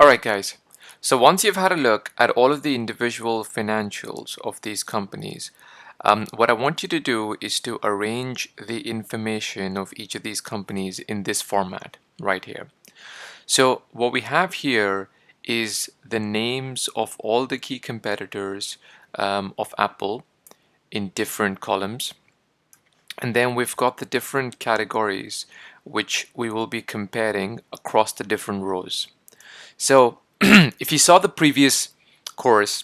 Alright guys, so once you've had a look at all of the individual financials of these companies, what I want you to do is to arrange the information of each of these companies in this format right here. So what we have here is the names of all the key competitors of Apple in different columns. And then we've got the different categories which we will be comparing across the different rows. So if you saw the previous course,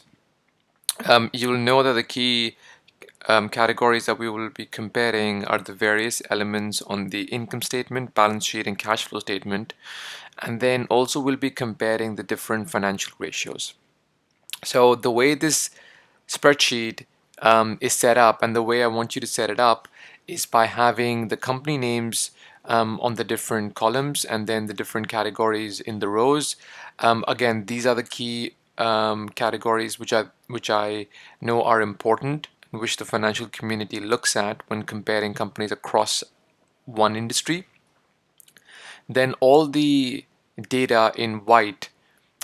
you'll know that the key categories that we will be comparing are the various elements on the income statement, balance sheet, and cash flow statement. And then also we'll be comparing the different financial ratios. So the way this spreadsheet is set up, and the way I want you to set it up, is by having the company names on the different columns and then the different categories in the rows. Again, these are the key categories which I know are important, which the financial community looks at when comparing companies across one industry. Then all the data in white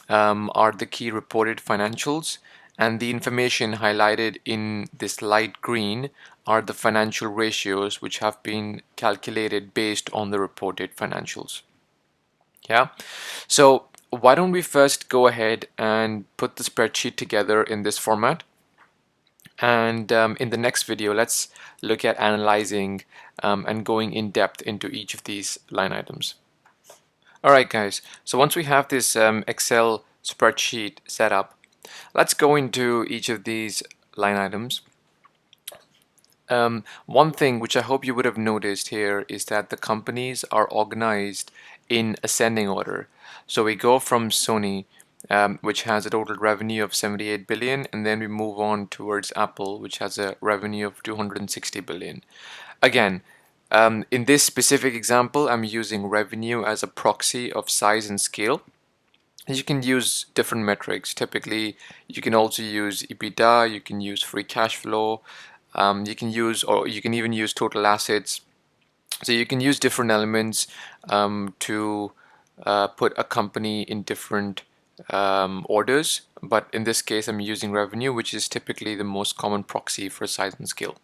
are the key reported financials, and the information highlighted in this light green are the financial ratios which have been calculated based on the reported financials. Yeah, so why don't we first go ahead and put the spreadsheet together in this format, and in the next video let's look at analyzing and going in depth into each of these line items. Alright guys, so once we have this Excel spreadsheet set up, let's go into each of these line items. One thing which I hope you would have noticed here is that the companies are organized in ascending order. So we go from Sony, which has a total revenue of 78 billion, and then we move on towards Apple, which has a revenue of 260 billion. Again, in this specific example, I'm using revenue as a proxy of size and scale. You can use different metrics. Typically, you can also use EBITDA, you can use free cash flow, you can even use total assets. So you can use different elements to put a company in different orders. But in this case, I'm using revenue, which is typically the most common proxy for size and scale.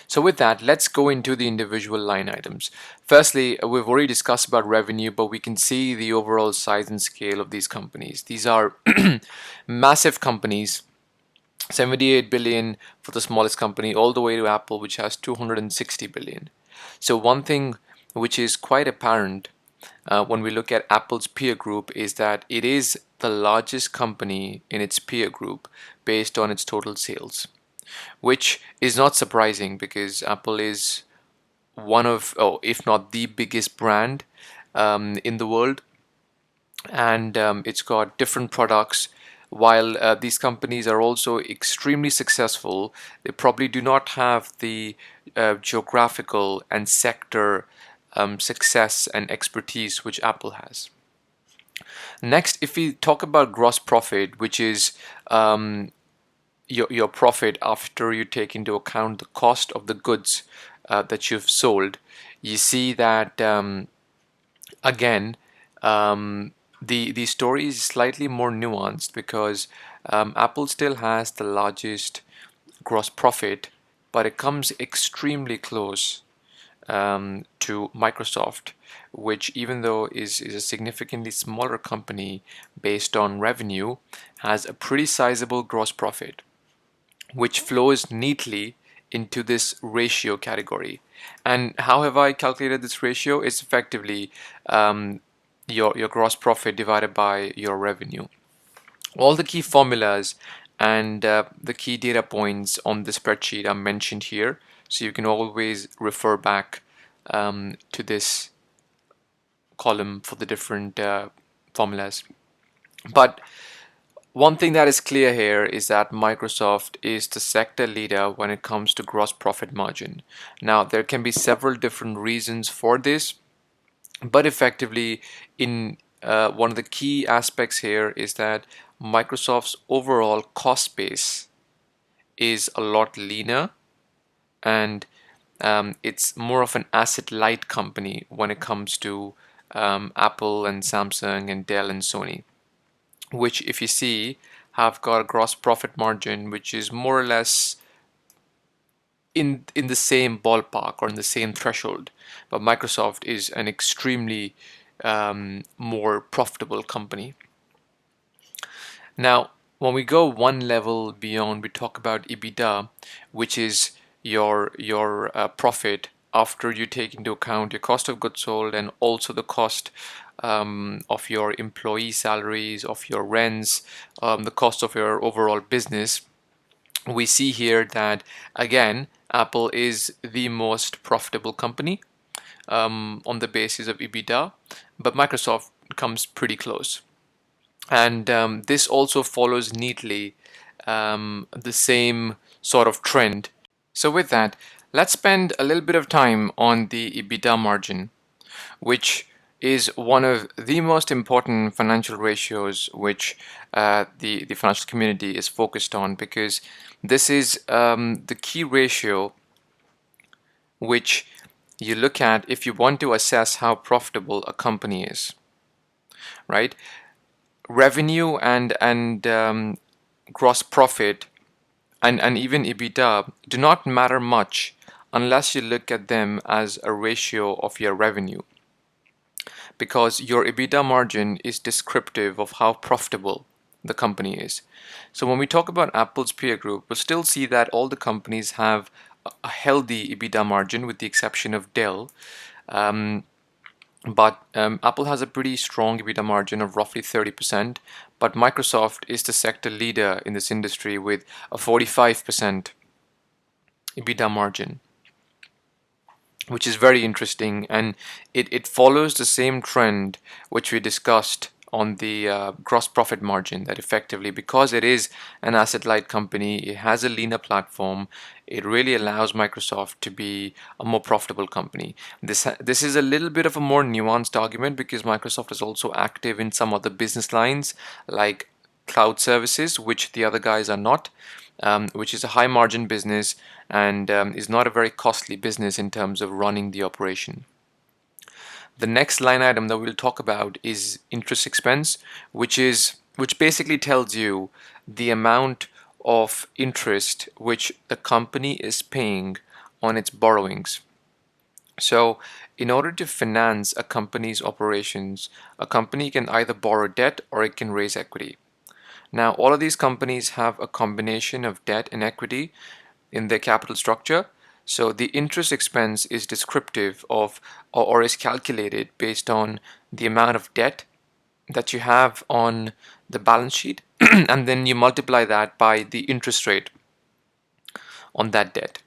So with that, let's go into the individual line items. Firstly, we've already discussed about revenue, but we can see the overall size and scale of these companies. These are massive companies, 78 billion for the smallest company, all the way to Apple, which has 260 billion. So one thing which is quite apparent when we look at Apple's peer group is that it is the largest company in its peer group based on its total sales, which is not surprising because Apple is one of, if not the biggest brand in the world, and it's got different products. While these companies are also extremely successful, they probably do not have the geographical and sector success and expertise which Apple has. Next, if we talk about gross profit, which is your profit after you take into account the cost of the goods that you've sold, you see that again the story is slightly more nuanced because Apple still has the largest gross profit, but it comes extremely close to Microsoft, which, even though is a significantly smaller company based on revenue, has a pretty sizable gross profit, which flows neatly into this ratio category. And how have I calculated this ratio? It's effectively your gross profit divided by your revenue. All the key formulas and the key data points on the spreadsheet are mentioned here, so you can always refer back to this column for the different formulas. But one thing that is clear here is that Microsoft is the sector leader when it comes to gross profit margin. Now, there can be several different reasons for this, but effectively, in one of the key aspects here is that Microsoft's overall cost base is a lot leaner, and it's more of an asset light company when it comes to Apple and Samsung and Dell and Sony, which if you see have got a gross profit margin which is more or less in the same ballpark or in the same threshold, but Microsoft is an extremely more profitable company. Now, when we go one level beyond, we talk about EBITDA, which is your profit after you take into account your cost of goods sold and also the cost of your employee salaries, of your rents, the cost of your overall business. We see here that again, Apple is the most profitable company on the basis of EBITDA, but Microsoft comes pretty close. And this also follows neatly the same sort of trend. So with that, let's spend a little bit of time on the EBITDA margin, which is one of the most important financial ratios which the financial community is focused on, because this is the key ratio which you look at if you want to assess how profitable a company is, right? Revenue and gross profit and even EBITDA do not matter much unless you look at them as a ratio of your revenue, because your EBITDA margin is descriptive of how profitable the company is. So when we talk about Apple's peer group, we'll still see that all the companies have a healthy EBITDA margin with the exception of Dell. But Apple has a pretty strong EBITDA margin of roughly 30%, but Microsoft is the sector leader in this industry with a 45% EBITDA margin, which is very interesting, and it follows the same trend which we discussed on the gross profit margin, that effectively, because it is an asset-light company, it has a leaner platform, it really allows Microsoft to be a more profitable company. This is a little bit of a more nuanced argument because Microsoft is also active in some other business lines like cloud services, which the other guys are not, which is a high margin business and is not a very costly business in terms of running the operation. The next line item that we'll talk about is interest expense, which basically tells you the amount of interest which the company is paying on its borrowings. So in order to finance a company's operations, a company can either borrow debt or it can raise equity. Now, all of these companies have a combination of debt and equity in their capital structure. So the interest expense is descriptive of or is calculated based on the amount of debt that you have on the balance sheet and then you multiply that by the interest rate on that debt.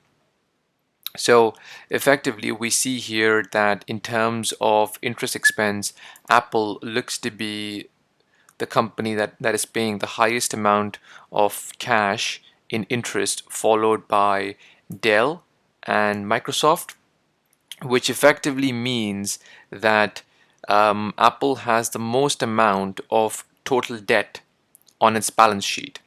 So effectively we see here that in terms of interest expense, Apple looks to be the company that is paying the highest amount of cash in interest, followed by Dell and Microsoft, which effectively means that Apple has the most amount of total debt on its balance sheet,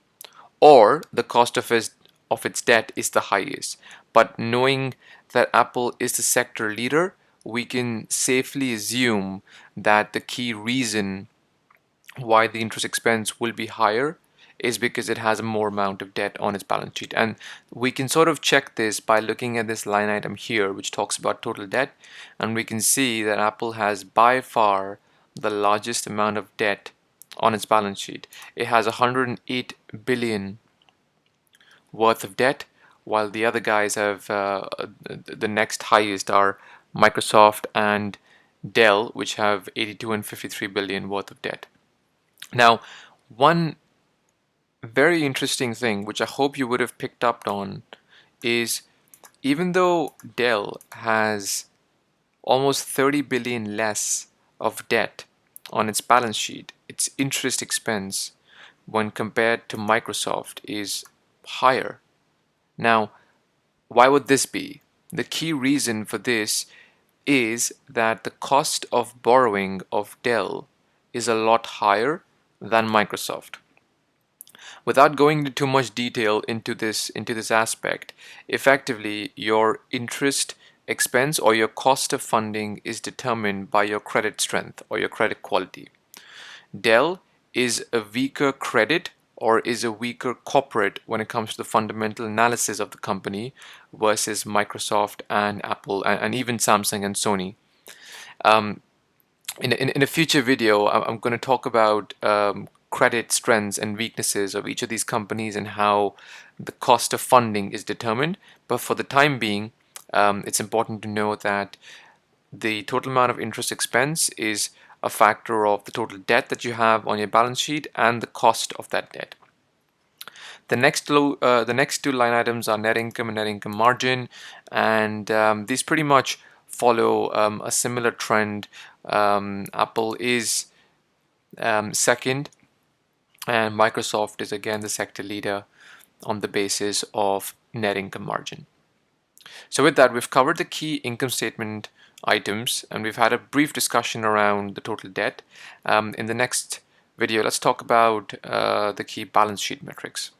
or the cost of its debt is the highest. But knowing that Apple is the sector leader, we can safely assume that the key reason why the interest expense will be higher is because it has a more amount of debt on its balance sheet. And we can sort of check this by looking at this line item here, which talks about total debt. And we can see that Apple has by far the largest amount of debt on its balance sheet. It has 108 billion worth of debt, while the other guys have the next highest are Microsoft and Dell, which have 82 and 53 billion worth of debt. Now, one very interesting thing, which I hope you would have picked up on, is even though Dell has almost 30 billion less of debt on its balance sheet, its interest expense when compared to Microsoft is higher. Now, why would this be? The key reason for this is that the cost of borrowing of Dell is a lot higher than Microsoft. Without going into too much detail into this aspect, effectively your interest expense or your cost of funding is determined by your credit strength or your credit quality. Dell is a weaker credit or is a weaker corporate when it comes to the fundamental analysis of the company versus Microsoft and Apple and even Samsung and Sony. Um, in a future video, I'm going to talk about credit strengths and weaknesses of each of these companies and how the cost of funding is determined. But for the time being, it's important to know that the total amount of interest expense is a factor of the total debt that you have on your balance sheet and the cost of that debt. The next two line items are net income and net income margin, and these pretty much follow a similar trend. Apple is second, and Microsoft is again the sector leader on the basis of net income margin. So with that, we've covered the key income statement items and we've had a brief discussion around the total debt. In the next video, let's talk about the key balance sheet metrics.